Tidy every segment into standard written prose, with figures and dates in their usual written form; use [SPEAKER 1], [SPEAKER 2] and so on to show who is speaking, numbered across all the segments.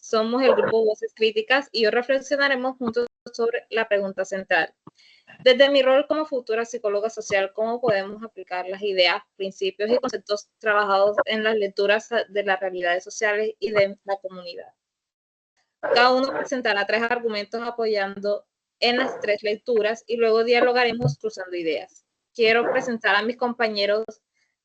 [SPEAKER 1] Somos el grupo Voces Críticas y hoy reflexionaremos juntos sobre la pregunta central. Desde mi rol como futura psicóloga social, ¿cómo podemos aplicar las ideas, principios y conceptos trabajados en las lecturas de las realidades sociales y de la comunidad? Cada uno presentará 3 argumentos apoyando en las 3 lecturas y luego dialogaremos cruzando ideas. Quiero presentar a mis compañeros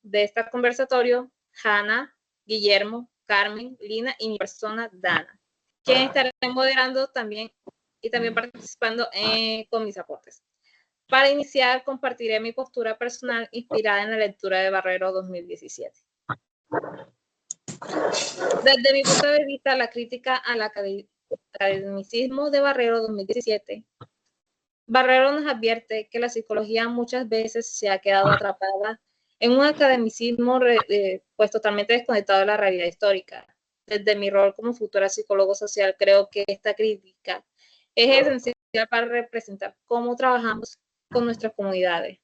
[SPEAKER 1] de este conversatorio, Hanna, Guillermo, Carmen, Lina y mi persona, Dana, quien estaré moderando también y también participando con mis aportes. Para iniciar, compartiré mi postura personal inspirada en la lectura de Barrero 2017. Desde mi punto de vista, la crítica al academicismo de Barrero 2017, Barrero nos advierte que la psicología muchas veces se ha quedado atrapada en un academicismo pues totalmente desconectado de la realidad histórica. Desde mi rol como futura psicólogo social, creo que esta crítica es esencial para representar cómo trabajamos con nuestras comunidades.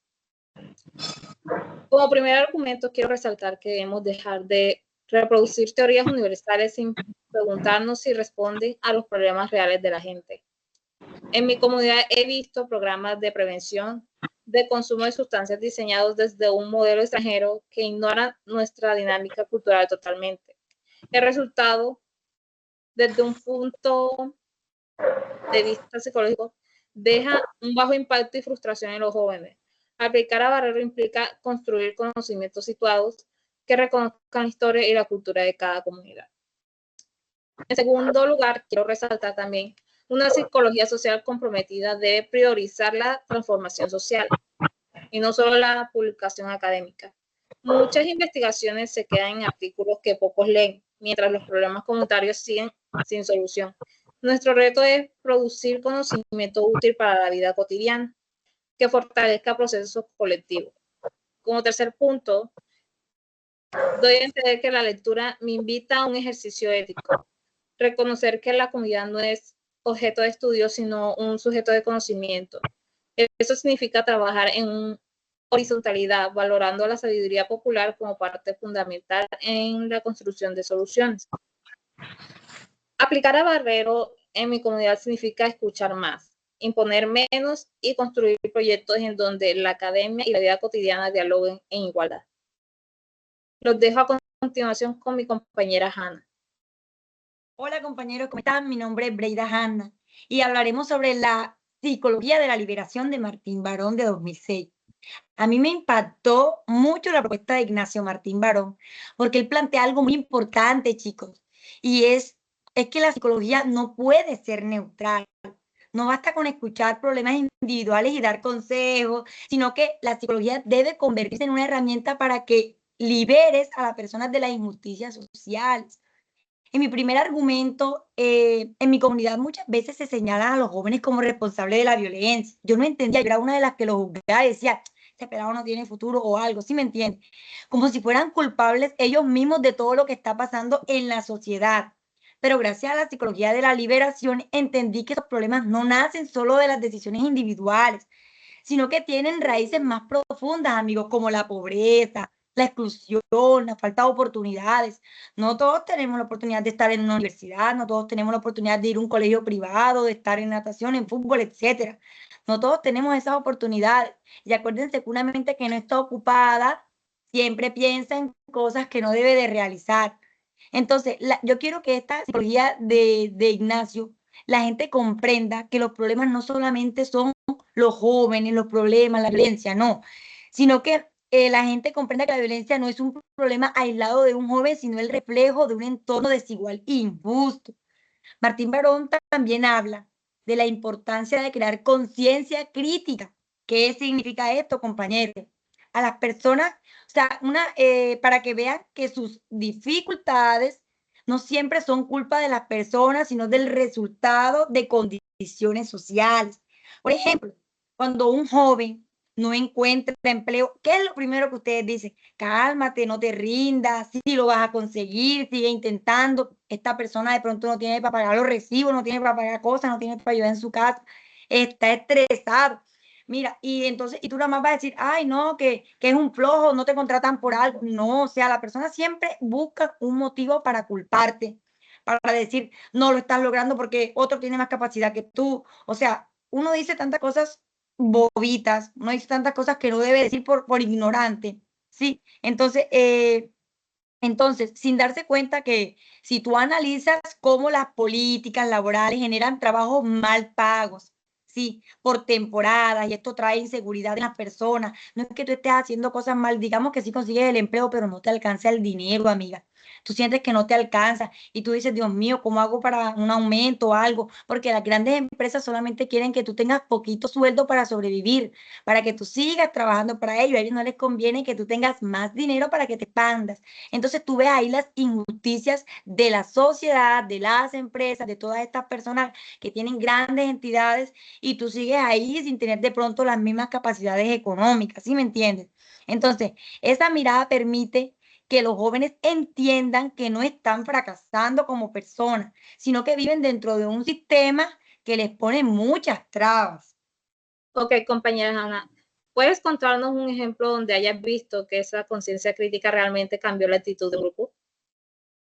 [SPEAKER 1] Como primer argumento, quiero resaltar que debemos dejar de reproducir teorías universales sin preguntarnos si responden a los problemas reales de la gente. En mi comunidad he visto programas de prevención de consumo de sustancias diseñados desde un modelo extranjero que ignora nuestra dinámica cultural totalmente. El resultado, desde un punto de vista psicológico, deja un bajo impacto y frustración en los jóvenes. Aplicar a Barrero implica construir conocimientos situados que reconozcan la historia y la cultura de cada comunidad. En segundo lugar, quiero resaltar también una psicología social comprometida debe priorizar la transformación social y no solo la publicación académica. Muchas investigaciones se quedan en artículos que pocos leen, mientras los problemas comunitarios siguen sin solución. Nuestro reto es producir conocimiento útil para la vida cotidiana, que fortalezca procesos colectivos. Como tercer punto, doy a entender que la lectura me invita a un ejercicio ético. Reconocer que la comunidad no es objeto de estudio, sino un sujeto de conocimiento. Eso significa trabajar en horizontalidad, valorando la sabiduría popular como parte fundamental en la construcción de soluciones. Aplicar a Barrero en mi comunidad significa escuchar más, imponer menos y construir proyectos en donde la academia y la vida cotidiana dialoguen en igualdad. Los dejo a continuación con mi compañera Hanna.
[SPEAKER 2] Hola compañeros, ¿cómo están? Mi nombre es Breida Hanna y hablaremos sobre la psicología de la liberación de Martín Barón de 2006. A mí me impactó mucho la propuesta de Ignacio Martín Barón porque él plantea algo muy importante, chicos, y es que la psicología no puede ser neutral. No basta con escuchar problemas individuales y dar consejos, sino que la psicología debe convertirse en una herramienta para que liberes a las personas de las injusticias sociales. En mi primer argumento, en mi comunidad muchas veces se señalan a los jóvenes como responsables de la violencia. Yo no entendía, yo era una de las que los juzgaba y decía, este pelado no tiene futuro o algo, ¿sí me entienden? Como si fueran culpables ellos mismos de todo lo que está pasando en la sociedad. Pero gracias a la psicología de la liberación entendí que esos problemas no nacen solo de las decisiones individuales, sino que tienen raíces más profundas, amigos, como la pobreza, la exclusión, la falta de oportunidades. No todos tenemos la oportunidad de estar en una universidad, no todos tenemos la oportunidad de ir a un colegio privado, de estar en natación, en fútbol, etcétera. No todos tenemos esas oportunidades. Y acuérdense que una mente que no está ocupada siempre piensa en cosas que no debe de realizar. Entonces, yo quiero que esta psicología de Ignacio, la gente comprenda que los problemas no solamente son los jóvenes, los problemas, la violencia, no, sino que la gente comprenda que la violencia no es un problema aislado de un joven, sino el reflejo de un entorno desigual e injusto. Martín Barón también habla de la importancia de crear conciencia crítica. ¿Qué significa esto, compañeros? A las personas, o sea, para que vean que sus dificultades no siempre son culpa de las personas, sino del resultado de condiciones sociales. Por ejemplo, cuando un joven no encuentra empleo, ¿qué es lo primero que ustedes dicen? Cálmate, no te rindas, sí lo vas a conseguir, sigue intentando. Esta persona de pronto no tiene para pagar los recibos, no tiene para pagar cosas, no tiene para ayudar en su casa, está estresado. Mira, y entonces, y tú nada más vas a decir, ay, no, que es un flojo, no te contratan por algo. No, o sea, la persona siempre busca un motivo para culparte. para decir, no lo estás logrando porque otro tiene más capacidad que tú. O sea, uno dice tantas cosas bobitas, uno dice tantas cosas que no debe decir por ignorante, ¿sí? Entonces, sin darse cuenta que si tú analizas cómo las políticas laborales generan trabajos mal pagos, sí, por temporadas, y esto trae inseguridad en las personas. No es que tú estés haciendo cosas mal, digamos que sí consigues el empleo, pero no te alcanza el dinero, amiga. Tú sientes que no te alcanza y tú dices, Dios mío, ¿cómo hago para un aumento o algo? Porque las grandes empresas solamente quieren que tú tengas poquito sueldo para sobrevivir, para que tú sigas trabajando para ellos. A ellos no les conviene que tú tengas más dinero para que te expandas. Entonces tú ves ahí las injusticias de la sociedad, de las empresas, de todas estas personas que tienen grandes entidades y tú sigues ahí sin tener de pronto las mismas capacidades económicas, ¿sí me entiendes? Entonces, esa mirada permite que los jóvenes entiendan que no están fracasando como personas, sino que viven dentro de un sistema que les pone muchas trabas.
[SPEAKER 1] Ok, compañera Hanna, ¿puedes contarnos un ejemplo donde hayas visto que esa conciencia crítica realmente cambió la actitud del grupo?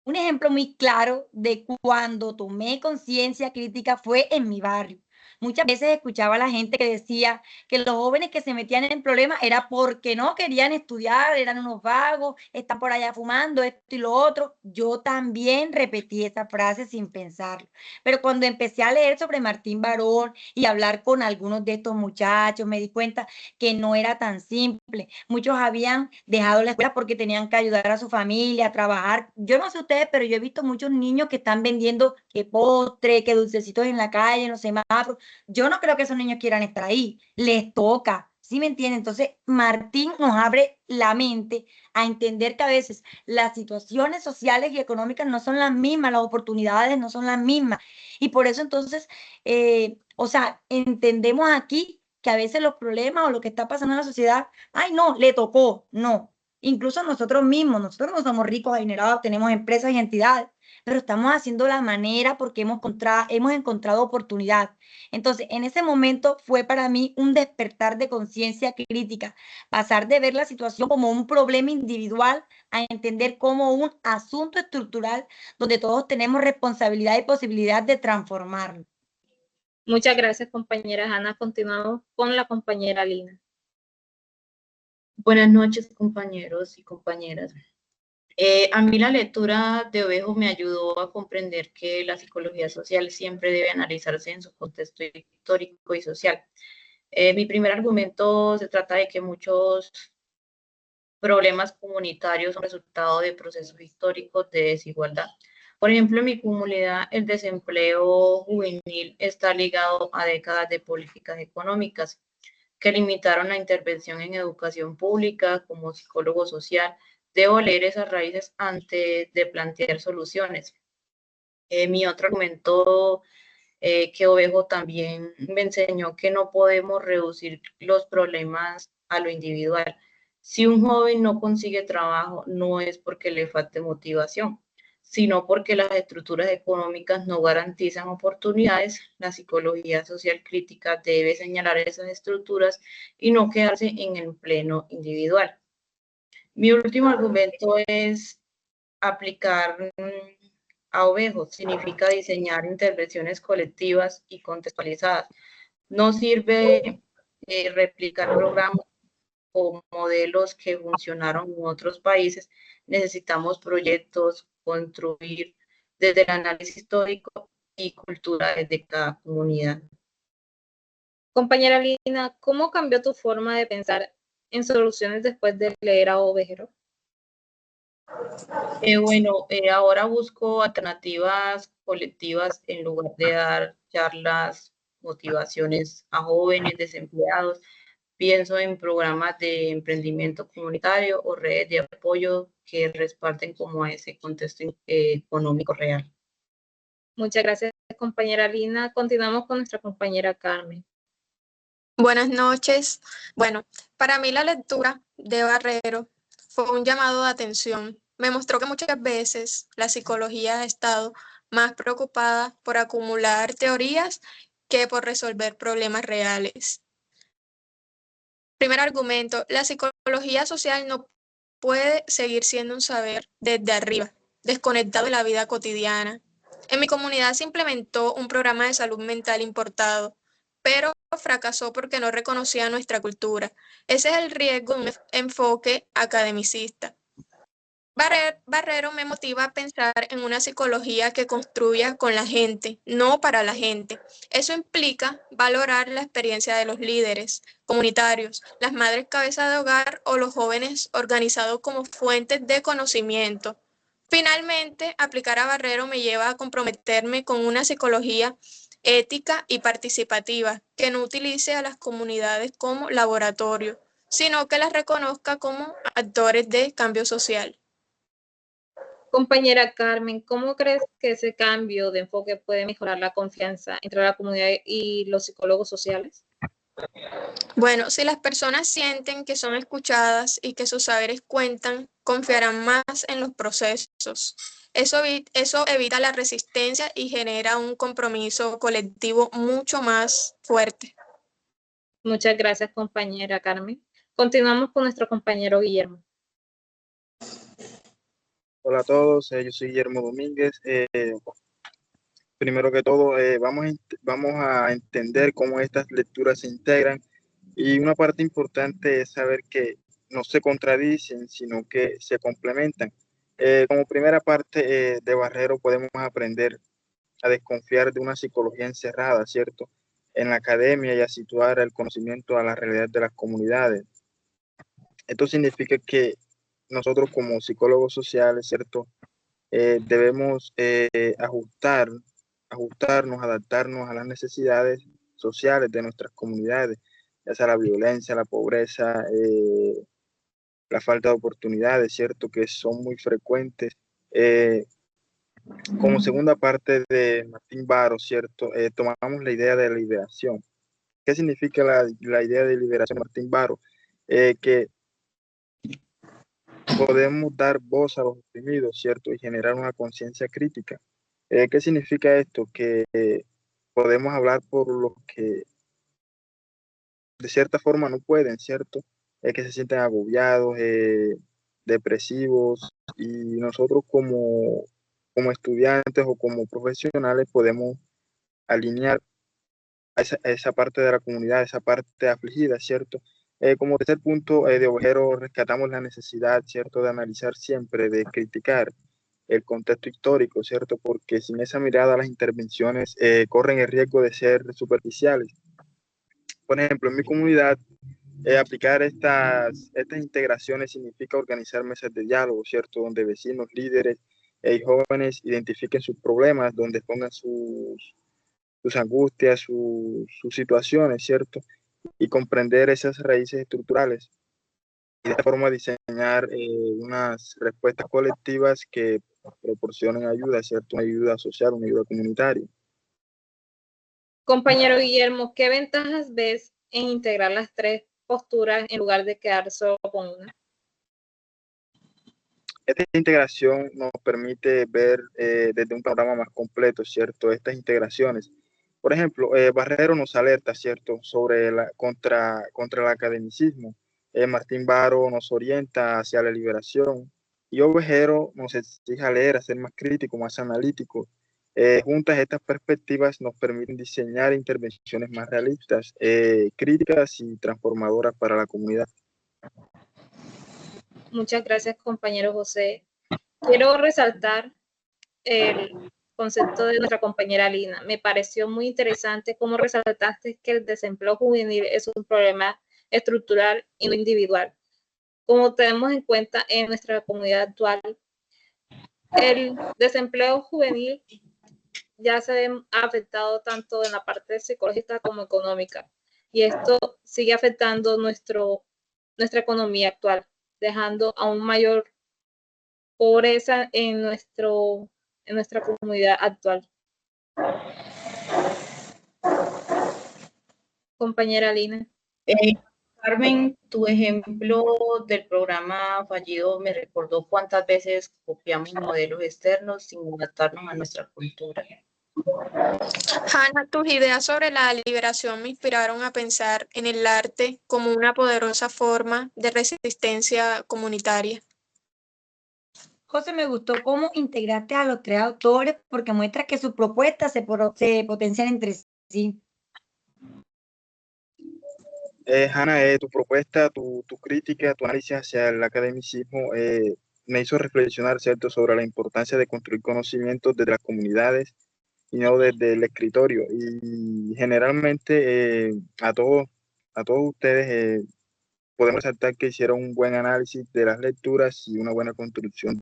[SPEAKER 2] Un ejemplo muy claro de cuando tomé conciencia crítica fue en mi barrio. Muchas veces escuchaba a la gente que decía que los jóvenes que se metían en problemas era porque no querían estudiar, eran unos vagos, están por allá fumando esto y lo otro. Yo también repetí esa frase sin pensarlo. Pero cuando empecé a leer sobre Martín Barón y hablar con algunos de estos muchachos, me di cuenta que no era tan simple. Muchos habían dejado la escuela porque tenían que ayudar a su familia, a trabajar. Yo no sé ustedes, pero yo he visto muchos niños que están vendiendo que postre, que dulcecitos en la calle, no sé más. Yo no creo que esos niños quieran estar ahí. Les toca. ¿Sí me entienden? Entonces, Martín nos abre la mente a entender que a veces las situaciones sociales y económicas no son las mismas, las oportunidades no son las mismas. Y por eso entonces, o sea, entendemos aquí que a veces los problemas o lo que está pasando en la sociedad, ay, no, le tocó, no. Incluso nosotros mismos, nosotros no somos ricos, adinerados, tenemos empresas y entidades, pero estamos haciendo la manera porque hemos encontrado oportunidad. Entonces, en ese momento fue para mí un despertar de conciencia crítica, pasar de ver la situación como un problema individual a entender como un asunto estructural donde todos tenemos responsabilidad y posibilidad de transformarlo.
[SPEAKER 1] Muchas gracias, compañera Hanna. Continuamos con la compañera Lina.
[SPEAKER 3] Buenas noches, compañeros y compañeras. A mí la lectura de Ovejo me ayudó a comprender que la psicología social siempre debe analizarse en su contexto histórico y social. Mi primer argumento se trata de que muchos problemas comunitarios son resultado de procesos históricos de desigualdad. Por ejemplo, en mi comunidad el desempleo juvenil está ligado a décadas de políticas económicas que limitaron la intervención en educación pública. Como psicólogo social, debo leer esas raíces antes de plantear soluciones. Mi otro argumento que Ovejo también me enseñó que no podemos reducir los problemas a lo individual. Si un joven no consigue trabajo, no es porque le falte motivación, sino porque las estructuras económicas no garantizan oportunidades. La psicología social crítica debe señalar esas estructuras y no quedarse en el pleno individual. Mi último argumento es aplicar a Ovejo, significa diseñar intervenciones colectivas y contextualizadas. No sirve replicar programas o modelos que funcionaron en otros países. Necesitamos proyectos, construir desde el análisis histórico y cultural de cada comunidad.
[SPEAKER 1] Compañera Lina, ¿cómo cambió tu forma de pensar en soluciones después de leer a Ovejero?
[SPEAKER 3] Ahora busco alternativas colectivas en lugar de dar charlas, motivaciones a jóvenes desempleados. Pienso en programas de emprendimiento comunitario o redes de apoyo que respalden como a ese contexto económico real.
[SPEAKER 1] Muchas gracias, compañera Lina. Continuamos con nuestra compañera Carmen.
[SPEAKER 4] Buenas noches. Bueno, para mí la lectura de Barrero fue un llamado de atención. Me mostró que muchas veces la psicología ha estado más preocupada por acumular teorías que por resolver problemas reales. Primer argumento, la psicología social no puede seguir siendo un saber desde arriba, desconectado de la vida cotidiana. En mi comunidad se implementó un programa de salud mental importado, pero fracasó porque no reconocía nuestra cultura. Ese es el riesgo de un enfoque academicista. Barrero me motiva a pensar en una psicología que construya con la gente, no para la gente. Eso implica valorar la experiencia de los líderes comunitarios, las madres cabeza de hogar o los jóvenes organizados como fuentes de conocimiento. Finalmente, aplicar a Barrero me lleva a comprometerme con una psicología ética y participativa que no utilice a las comunidades como laboratorio, sino que las reconozca como actores de cambio social.
[SPEAKER 1] Compañera Carmen, ¿cómo crees que ese cambio de enfoque puede mejorar la confianza entre la comunidad y los psicólogos sociales?
[SPEAKER 4] Bueno, si las personas sienten que son escuchadas y que sus saberes cuentan, confiarán más en los procesos. Eso evita la resistencia y genera un compromiso colectivo mucho más fuerte.
[SPEAKER 1] Muchas gracias, compañera Carmen. Continuamos con nuestro compañero Guillermo.
[SPEAKER 5] Hola a todos, yo soy Guillermo Domínguez. Primero que todo, vamos a entender cómo estas lecturas se integran y una parte importante es saber que no se contradicen, sino que se complementan. Como primera parte de Barrero podemos aprender a desconfiar de una psicología encerrada, ¿cierto? En la academia y a situar el conocimiento a la realidad de las comunidades. Esto significa que nosotros como psicólogos sociales, ¿cierto? Debemos ajustarnos, adaptarnos a las necesidades sociales de nuestras comunidades, ya sea la violencia, la pobreza, la falta de oportunidades, ¿cierto? Que son muy frecuentes. Como segunda parte de Martín Baro, ¿cierto? Tomamos la idea de liberación. ¿Qué significa la idea de liberación, Martín Baro? Que podemos dar voz a los oprimidos, ¿cierto? Y generar una conciencia crítica. ¿Qué significa esto? Que podemos hablar por los que de cierta forma no pueden, ¿cierto? Que se sienten agobiados, depresivos, y nosotros como estudiantes o como profesionales podemos alinear a esa parte de la comunidad, esa parte afligida, ¿cierto? Como tercer punto de Ovejero, rescatamos la necesidad, ¿cierto?, de analizar siempre, de criticar el contexto histórico, ¿cierto? Porque sin esa mirada las intervenciones corren el riesgo de ser superficiales. Por ejemplo, en mi comunidad, aplicar estas integraciones significa organizar mesas de diálogo, ¿cierto? Donde vecinos, líderes y jóvenes identifiquen sus problemas, donde pongan sus angustias, sus situaciones, ¿cierto? Y comprender esas raíces estructurales. Y de esta forma diseñar unas respuestas colectivas que proporcionen ayuda, ¿cierto? Una ayuda social, una ayuda comunitaria.
[SPEAKER 1] Compañero Guillermo, ¿qué ventajas ves en integrar las tres posturas en lugar de quedar solo con una?
[SPEAKER 5] Esta integración nos permite ver desde un panorama más completo, ¿cierto? Estas integraciones. Por ejemplo, Barrero nos alerta, ¿cierto?, sobre contra el academicismo. Martín Baro nos orienta hacia la liberación y Ovejero nos exige a leer, a ser más crítico, más analítico. Juntas estas perspectivas nos permiten diseñar intervenciones más realistas, críticas y transformadoras para la comunidad.
[SPEAKER 1] Muchas gracias, compañero José. Quiero resaltar el concepto de nuestra compañera Lina. Me pareció muy interesante cómo resaltaste que el desempleo juvenil es un problema estructural y no individual. Como tenemos en cuenta en nuestra comunidad actual, el desempleo juvenil ya se ha afectado tanto en la parte psicológica como económica. Y esto sigue afectando nuestra economía actual, dejando aún mayor pobreza en nuestra comunidad actual. Compañera Lina.
[SPEAKER 3] Carmen, tu ejemplo del programa fallido me recordó cuántas veces copiamos modelos externos sin adaptarnos a nuestra cultura.
[SPEAKER 4] Hanna, tus ideas sobre la liberación me inspiraron a pensar en el arte como una poderosa forma de resistencia comunitaria.
[SPEAKER 2] José, me gustó cómo integraste a los tres autores porque muestra que sus propuestas se potencian entre sí.
[SPEAKER 5] Hanna, tu propuesta, tu crítica, tu análisis hacia el academicismo me hizo reflexionar, ¿cierto?, sobre la importancia de construir conocimientos desde las comunidades y no desde el escritorio. Y generalmente a todos ustedes podemos resaltar que hicieron un buen análisis de las lecturas y una buena construcción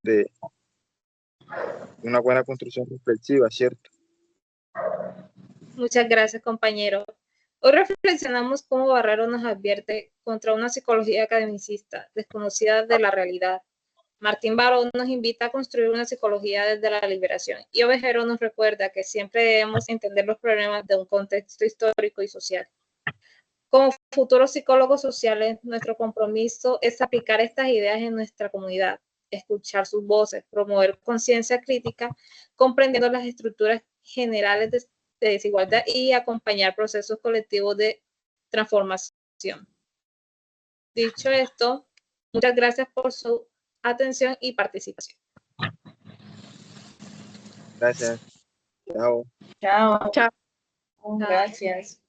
[SPEAKER 5] reflexiva, ¿cierto?
[SPEAKER 1] Muchas gracias, compañero. Hoy reflexionamos cómo Barrero nos advierte contra una psicología academicista, desconocida de la realidad. Martín Barón nos invita a construir una psicología desde la liberación y Ovejero nos recuerda que siempre debemos entender los problemas de un contexto histórico y social. Como futuros psicólogos sociales, nuestro compromiso es aplicar estas ideas en nuestra comunidad, escuchar sus voces, promover conciencia crítica, comprendiendo las estructuras generales de desigualdad y acompañar procesos colectivos de transformación. Dicho esto, muchas gracias por su atención y participación.
[SPEAKER 5] Gracias. Chao.
[SPEAKER 3] Chao.
[SPEAKER 4] Chao.
[SPEAKER 3] Gracias.